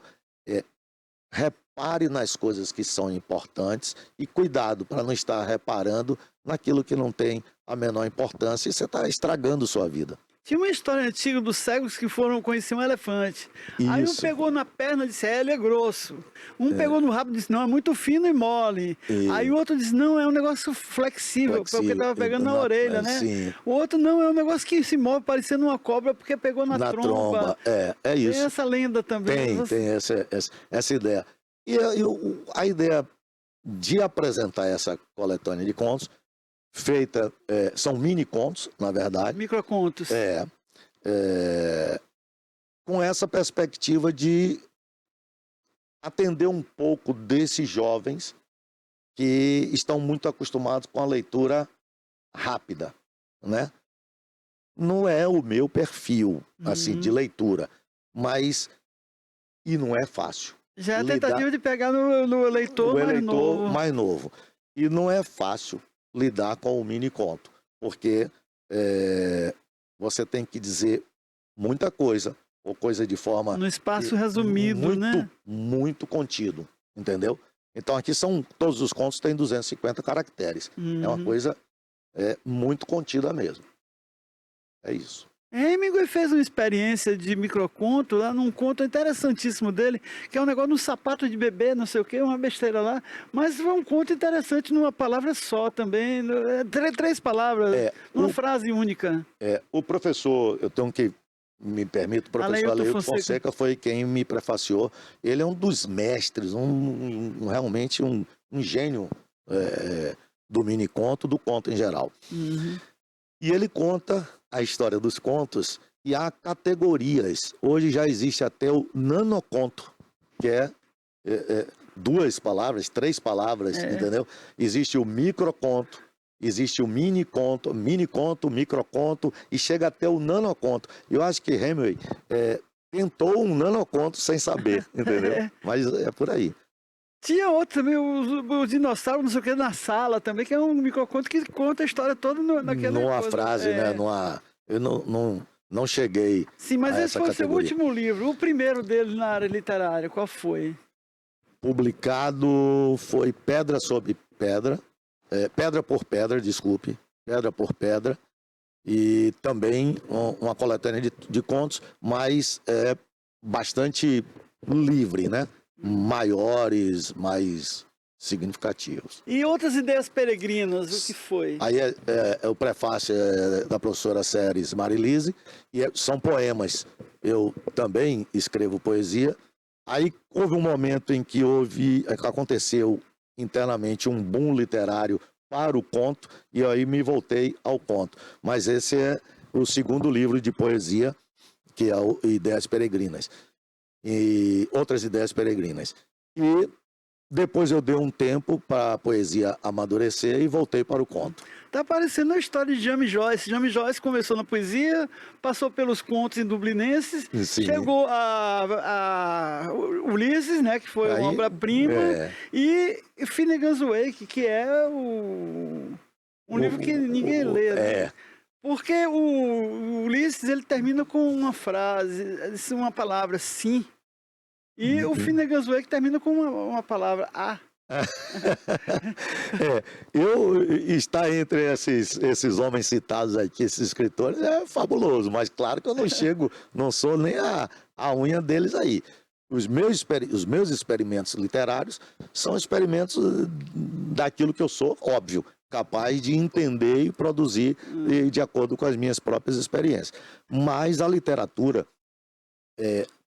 Repare nas coisas que são importantes e cuidado para não estar reparando naquilo que não tem a menor importância e você está estragando sua vida. Tinha uma história antiga dos cegos que foram conhecer um elefante. Isso. Aí um pegou na perna e disse, ele é grosso. Um pegou no rabo e disse, não, é muito fino e mole. Aí o outro disse, não, é um negócio flexível porque estava pegando na orelha, né? Sim. O outro, não, é um negócio que se move parecendo uma cobra porque pegou na tromba. É isso. Tem essa lenda também. Tem essa ideia. E a ideia de apresentar essa coletânea de contos, feita, são mini contos, na verdade. Microcontos. Com essa perspectiva de atender um pouco desses jovens que estão muito acostumados com a leitura rápida, né? Não é o meu perfil, assim, de leitura, mas e não é fácil. Já é a tentativa de pegar no eleitor mais novo. E não é fácil lidar com o mini conto, porque você tem que dizer muita coisa, ou coisa de forma... No espaço resumido, muito, né? Muito contido, entendeu? Então aqui todos os contos têm 250 caracteres. É uma coisa muito contida mesmo. É isso. Hemingway fez uma experiência de microconto lá num conto interessantíssimo dele, que é um negócio no sapato de bebê, não sei o que, uma besteira lá, mas foi um conto interessante numa palavra só também, 3 palavras, uma frase única. O professor, eu tenho que, me permito, o professor Aleilton Fonseca foi quem me prefaciou. Ele é um dos mestres, realmente um gênio do mini-conto, do conto em geral. E ele conta a história dos contos e há categorias. Hoje já existe até o nanoconto, que é 2 palavras, 3 palavras, entendeu? Existe o microconto, existe o miniconto, microconto e chega até o nanoconto. Eu acho que Hemingway tentou um nanoconto sem saber, entendeu? Mas é por aí. Tinha outro também, o dinossauro, não sei o que, na sala também, que é um microconto que conta a história toda naquela numa frase, né? Eu não cheguei. Sim, mas a esse essa foi categoria. o seu último livro, o primeiro dele na área literária, qual foi? Publicado foi Pedra sobre Pedra, Pedra por Pedra, desculpe. Pedra por Pedra, e também uma coletânea de contos, mas bastante livre, né? Maiores, mais significativos. E outras ideias peregrinas, o que foi? Aí o prefácio da professora Séries Marilise, e são poemas. Eu também escrevo poesia. Aí houve um momento em que aconteceu internamente um boom literário para o conto, e aí me voltei ao conto. Mas esse é o segundo livro de poesia, que é o Ideias Peregrinas. E outras ideias peregrinas. E depois eu dei um tempo para a poesia amadurecer e voltei para o conto. Tá parecendo a história de James Joyce. James Joyce começou na poesia, passou pelos contos em dublinenses, Sim. chegou a Ulisses, né, que foi uma obra-prima, e Finnegan's Wake, que é um livro que ninguém lê, né? Porque o Ulisses, ele termina com uma frase, uma palavra, sim. E o Finnegan's Wake termina com uma palavra, a. Eu estar entre esses homens citados aqui, esses escritores, é fabuloso, mas claro que eu não chego, não sou nem a unha deles aí. Os meus experimentos literários são experimentos daquilo que eu sou, óbvio, capaz de entender e produzir de acordo com as minhas próprias experiências. Mas a literatura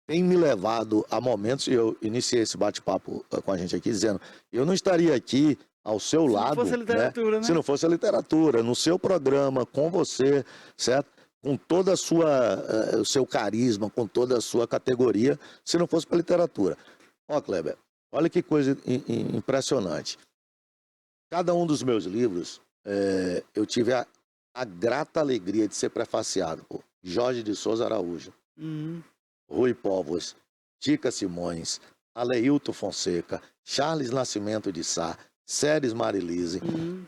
tem me levado a momentos, eu iniciei esse bate-papo com a gente aqui dizendo, eu não estaria aqui ao seu lado, se não fosse a literatura, né? Se não fosse a literatura, no seu programa, com você, certo? Com toda o seu carisma, com toda a sua categoria, se não fosse para a literatura. Ó, Kleber, olha que coisa impressionante. Cada um dos meus livros, eu tive a grata alegria de ser prefaciado por Jorge de Souza Araújo, Rui Povos, Tica Simões, Aleilton Fonseca, Charles Nascimento de Sá, Séries Marilise,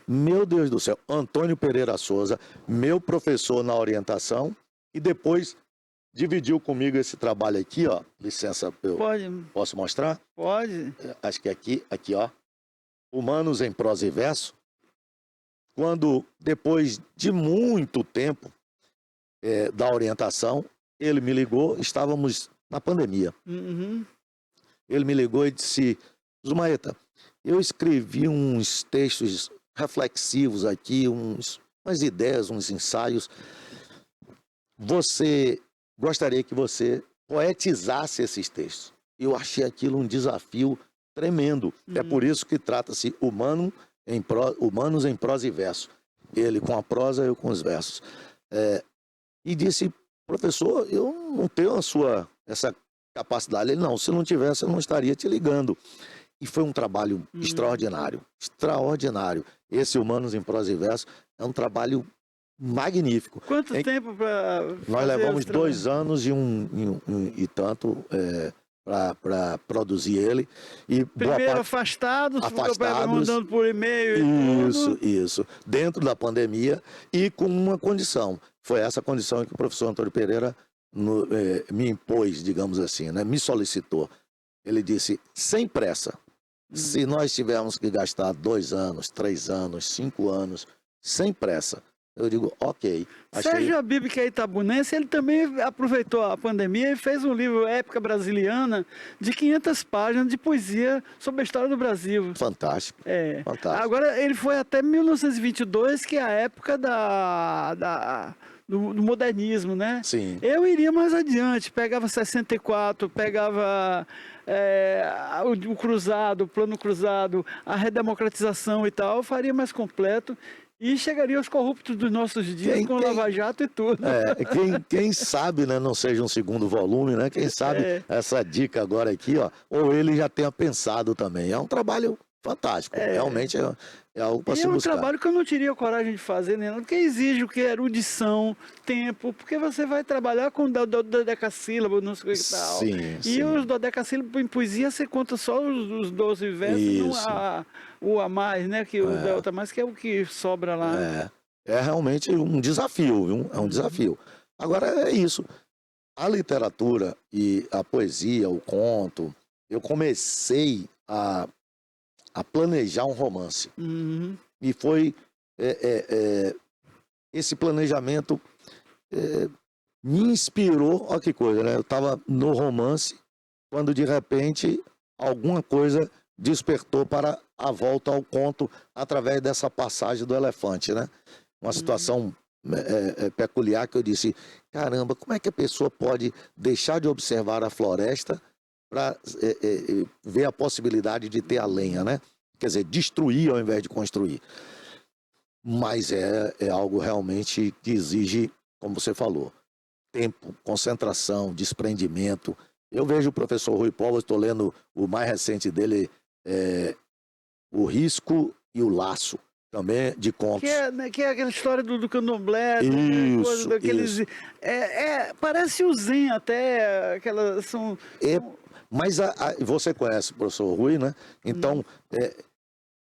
meu Deus do céu, Antônio Pereira Souza, meu professor na orientação, e depois dividiu comigo esse trabalho aqui, ó. Licença, posso mostrar? Pode. Acho que aqui, ó. Humanos em Prosa e Verso. Quando, depois de muito tempo da orientação, ele me ligou, estávamos na pandemia. Ele me ligou e disse, Zumaeta, eu escrevi uns textos reflexivos aqui, umas ideias, uns ensaios. Gostaria que você poetizasse esses textos. Eu achei aquilo um desafio tremendo. É por isso que trata-se Humanos em Prosa e Verso. Ele com a prosa, eu com os versos. E disse, professor, eu não tenho essa capacidade. Ele, não, se não tivesse, eu não estaria te ligando. E foi um trabalho extraordinário, extraordinário. Esse Humanos em Prosa e Verso é um trabalho magnífico. Quanto tempo para Nós levamos 2 anos e tanto para produzir ele. E primeiro afastados, mandando por e-mail e Isso. Dentro da pandemia e com uma condição. Foi essa condição que o professor Antônio Pereira me impôs, digamos assim, né? Me solicitou. Ele disse, sem pressa, se nós tivermos que gastar 2 anos, 3 anos, 5 anos, sem pressa, eu digo, ok. Sérgio Habib, que é itabunense, ele também aproveitou a pandemia e fez um livro Épica Brasiliana de 500 páginas de poesia sobre a história do Brasil. Fantástico. Fantástico. Agora, ele foi até 1922, que é a época do modernismo, né? Sim. Eu iria mais adiante, pegava 64, pegava o cruzado, o plano cruzado, a redemocratização e tal, eu faria mais completo. E chegaria aos corruptos dos nossos dias com Lava Jato e tudo. Quem sabe, né, não seja um segundo volume, né? Quem sabe essa dica agora aqui, ó, ou ele já tenha pensado também. É um trabalho fantástico, realmente é algo para se buscar. É um trabalho que eu não teria coragem de fazer, né? Porque exige o que? Erudição, tempo, porque você vai trabalhar com dodecassílabo, não sei o que tal. Sim. Os dodecassílabos em poesia você conta só os 12 versos, o a mais, né? Que o delta mais, que é o que sobra lá. É realmente um desafio, viu? É um desafio. Agora é isso. A literatura e a poesia, o conto, eu comecei a planejar um romance. E foi esse planejamento me inspirou, olha que coisa, né? Eu estava no romance, quando de repente alguma coisa despertou para a volta ao conto através dessa passagem do elefante, né? Uma situação peculiar que eu disse, caramba, como é que a pessoa pode deixar de observar a floresta para ver a possibilidade de ter a lenha, né? Quer dizer, destruir ao invés de construir. Mas é algo realmente que exige, como você falou, tempo, concentração, desprendimento. Eu vejo o professor Rui Povas, estou lendo o mais recente dele, O Risco e o Laço, também de contos. Que é aquela história do candomblé, Isso, daqueles. isso. Parece o Zen até, aquelas são. Mas você conhece o professor Rui, né? Então,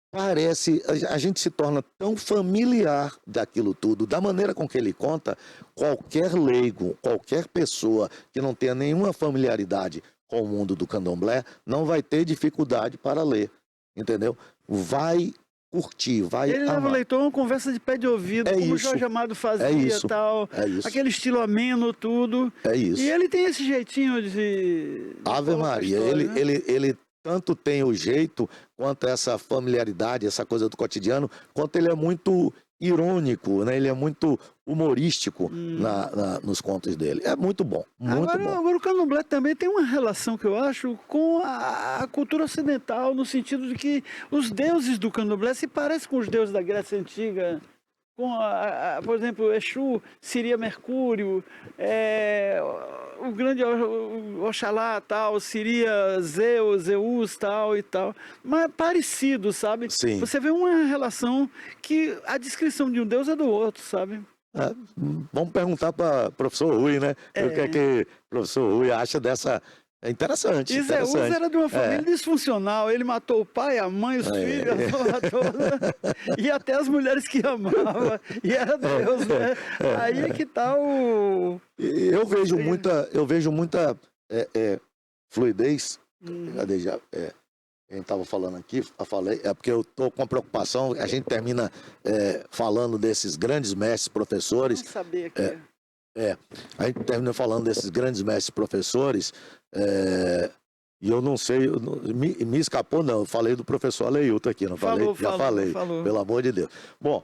parece, a gente se torna tão familiar daquilo tudo, da maneira com que ele conta, qualquer leigo, qualquer pessoa que não tenha nenhuma familiaridade com o mundo do candomblé, não vai ter dificuldade para ler, entendeu? Vai curtir, vai Ele leva o leitor a uma conversa de pé de ouvido, como o Jorge Amado fazia e tal. Aquele estilo ameno, tudo. É isso. E ele tem esse jeitinho de Ave Maria, história, né? ele tanto tem o jeito, quanto essa familiaridade, essa coisa do cotidiano, quanto ele é muito irônico, né? Ele é muito humorístico nos contos dele. É muito bom, muito bom. Agora o candomblé também tem uma relação, que eu acho, com a cultura ocidental, no sentido de que os deuses do candomblé se parecem com os deuses da Grécia Antiga. Por exemplo, Exu seria Mercúrio, o grande Oxalá tal, seria Zeus tal e tal. Mas parecido, sabe? Sim. Você vê uma relação que a descrição de um deus é do outro, sabe? Vamos perguntar para o professor Rui, né? O que é que o professor Rui acha dessa... É interessante. E Zeus era de uma família disfuncional. Ele matou o pai, a mãe, os filhos, a porra toda, e até as mulheres que amava. E era Deus, né? Aí é que tá o... Eu vejo muita fluidez. Cadê já? A gente estava falando aqui, porque eu estou com uma preocupação. A gente termina falando desses grandes mestres professores. Vamos saber aqui. A gente termina falando desses grandes mestres professores, e eu não sei, me escapou não, eu falei do professor Aleilton aqui, não falei? Já falei, pelo amor de Deus. Bom,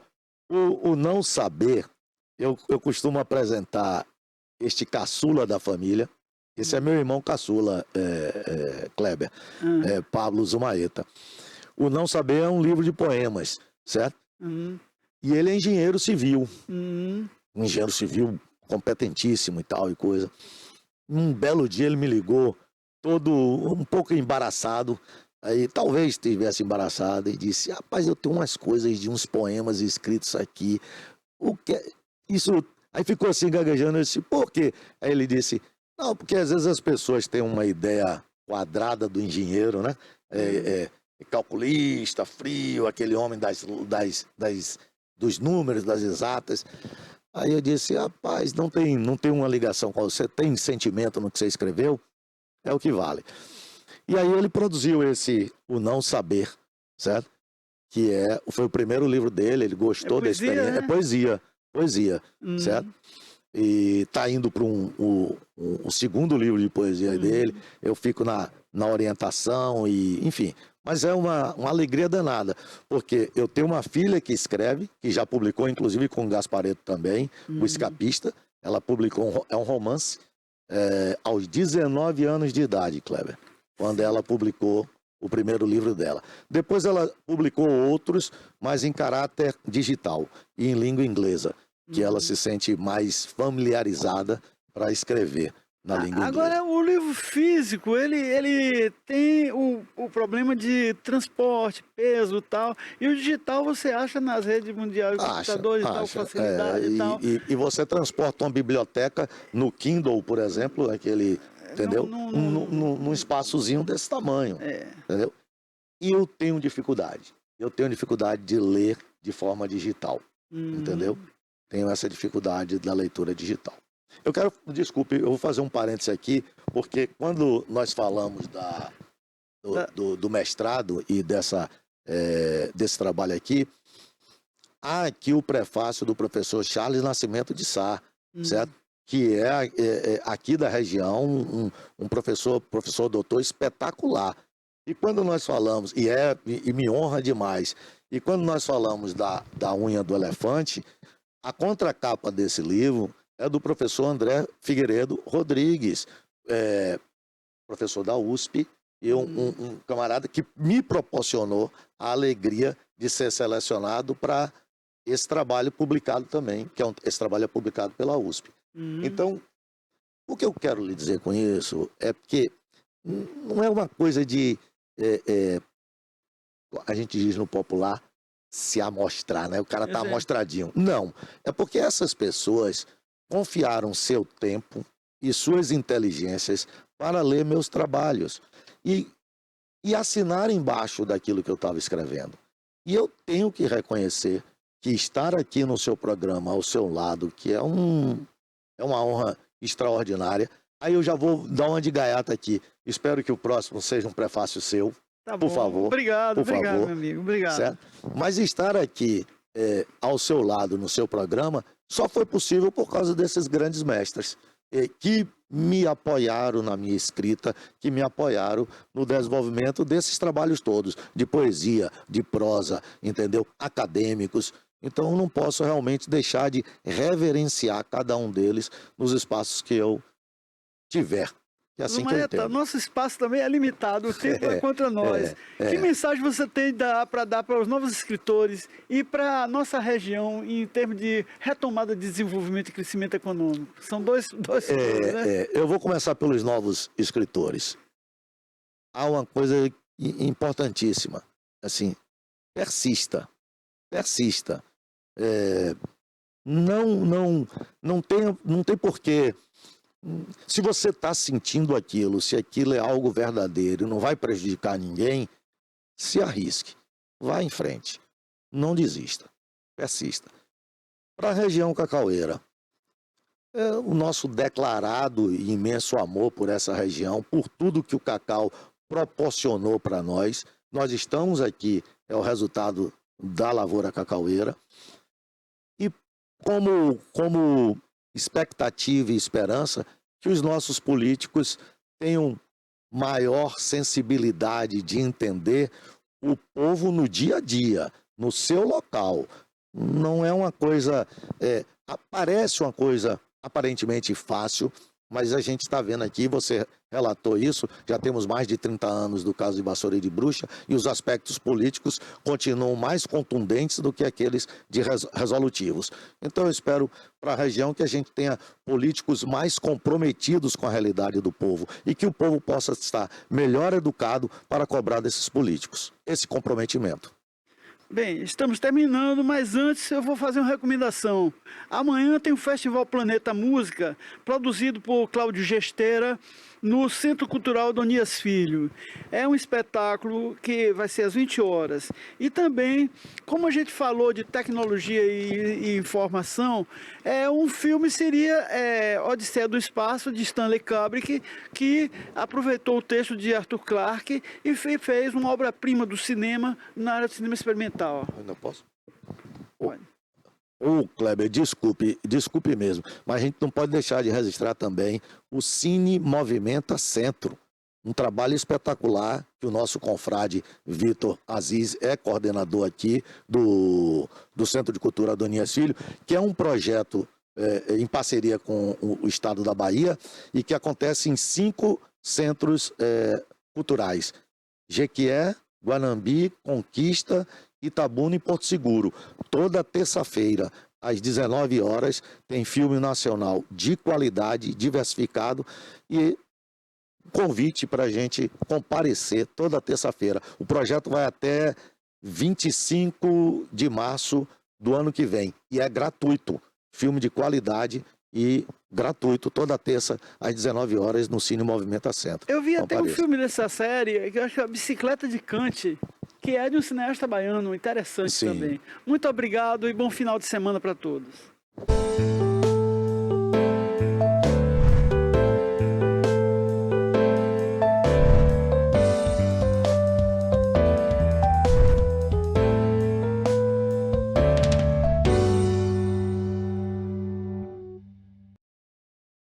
o não saber, eu costumo apresentar este caçula da família, esse é meu irmão caçula, Kleber, Pablo Zumaeta. O Não Saber é um livro de poemas, certo? E ele é engenheiro civil, um engenheiro civil competentíssimo e tal e coisa. Um belo dia ele me ligou, todo um pouco embaraçado, aí talvez estivesse embaraçado, e disse, rapaz, eu tenho umas coisas de uns poemas escritos aqui, o que é isso? Aí ficou assim gaguejando, eu disse, por quê? Aí ele disse, não, porque às vezes as pessoas têm uma ideia quadrada do engenheiro, né? Calculista, frio, aquele homem dos números, das exatas. Aí eu disse, rapaz, não tem uma ligação com você, tem sentimento no que você escreveu, é o que vale. E aí ele produziu O Não Saber, certo? Que foi o primeiro livro dele, ele gostou da experiência. Né? É poesia, certo? E está indo para o segundo livro de poesia dele, eu fico na orientação, e enfim... Mas é uma alegria danada, porque eu tenho uma filha que escreve, que já publicou, inclusive com o Gasparetto também, O Escapista. Ela publicou, é um romance, aos 19 anos de idade, Kleber, quando ela publicou o primeiro livro dela. Depois ela publicou outros, mas em caráter digital e em língua inglesa, que ela se sente mais familiarizada para escrever na língua inglesa. Agora, o livro físico, ele tem o problema de transporte, peso e tal. E o digital você acha nas redes mundiais, computadores e tal, facilidade e tal. E você transporta uma biblioteca no Kindle, por exemplo, aquele, entendeu? Num espaçozinho desse tamanho, entendeu? E eu tenho dificuldade. De ler de forma digital, entendeu? Tenho essa dificuldade da leitura digital. Desculpe, eu vou fazer um parêntese aqui, porque quando nós falamos do mestrado e desse trabalho aqui, há aqui o prefácio do professor Charles Nascimento de Sá, certo? Que é aqui da região, um professor doutor espetacular. E quando nós falamos, e me honra demais, e quando nós falamos da unha do elefante, a contracapa desse livro é do professor André Figueiredo Rodrigues, professor da USP, e um camarada que me proporcionou a alegria de ser selecionado para esse trabalho publicado também, esse trabalho é publicado pela USP. Então, o que eu quero lhe dizer com isso é que não é uma coisa de, a gente diz no popular, se amostrar, né? O cara tá amostradinho. Não, é porque essas pessoas confiaram seu tempo e suas inteligências para ler meus trabalhos e assinar embaixo daquilo que eu estava escrevendo. E eu tenho que reconhecer que estar aqui no seu programa, ao seu lado, que é uma honra extraordinária. Aí eu já vou dar uma de gaiata aqui. Espero que o próximo seja um prefácio seu. Tá bom. Por favor. Obrigado, por favor, meu amigo. Obrigado. Certo? Mas estar aqui ao seu lado, no seu programa, só foi possível por causa desses grandes mestres que me apoiaram na minha escrita, que me apoiaram no desenvolvimento desses trabalhos todos, de poesia, de prosa, entendeu? Acadêmicos. Então, eu não posso realmente deixar de reverenciar cada um deles nos espaços que eu tiver. É assim que eu entendo. Nosso espaço também é limitado, o tempo é contra nós. Que mensagem você tem para dar para os novos escritores e para a nossa região em termos de retomada de desenvolvimento e crescimento econômico? São dois fatores, né? Eu vou começar pelos novos escritores. Há uma coisa importantíssima, assim, persista. Não tem porquê. Se você está sentindo aquilo, se aquilo é algo verdadeiro, não vai prejudicar ninguém, se arrisque. Vá em frente. Não desista. Persista. Para a região cacaueira, o nosso declarado e imenso amor por essa região, por tudo que o cacau proporcionou para nós. Nós estamos aqui, é o resultado da lavoura cacaueira. E como expectativa e esperança que os nossos políticos tenham maior sensibilidade de entender o povo no dia a dia, no seu local. Não é uma coisa, parece uma coisa aparentemente fácil, mas a gente está vendo aqui, você relatou isso, já temos mais de 30 anos do caso de Baçoreira de Bruxa, e os aspectos políticos continuam mais contundentes do que aqueles de resolutivos. Então eu espero para a região que a gente tenha políticos mais comprometidos com a realidade do povo e que o povo possa estar melhor educado para cobrar desses políticos esse comprometimento. Bem, estamos terminando, mas antes eu vou fazer uma recomendação. Amanhã tem o Festival Planeta Música, produzido por Cláudio Gesteira, no Centro Cultural Adonias Filho. É um espetáculo que vai ser às 20 horas. E também, como a gente falou de tecnologia e informação, um filme seria Odisseia do Espaço, de Stanley Kubrick, que aproveitou o texto de Arthur Clarke e fez uma obra-prima do cinema na área do cinema experimental. Eu não posso? Kleber, desculpe mesmo, mas a gente não pode deixar de registrar também o Cine Movimenta Centro, um trabalho espetacular que o nosso confrade Vitor Aziz é coordenador aqui do Centro de Cultura Adonias Filho, que é um projeto em parceria com o Estado da Bahia e que acontece em 5 centros culturais: Jequié, Guanambi, Conquista, Itabuna e Porto Seguro. Toda terça-feira, às 19 horas, tem filme nacional de qualidade, diversificado, e convite para a gente comparecer toda terça-feira. O projeto vai até 25 de março do ano que vem e é gratuito. Filme de qualidade e gratuito, toda terça, às 19 horas, no Cine Movimenta Centro. Eu vi até um filme dessa série, que eu acho que é a Bicicleta de Kant, que é de um cineasta baiano, interessante. Sim. Também. Muito obrigado e bom final de semana para todos.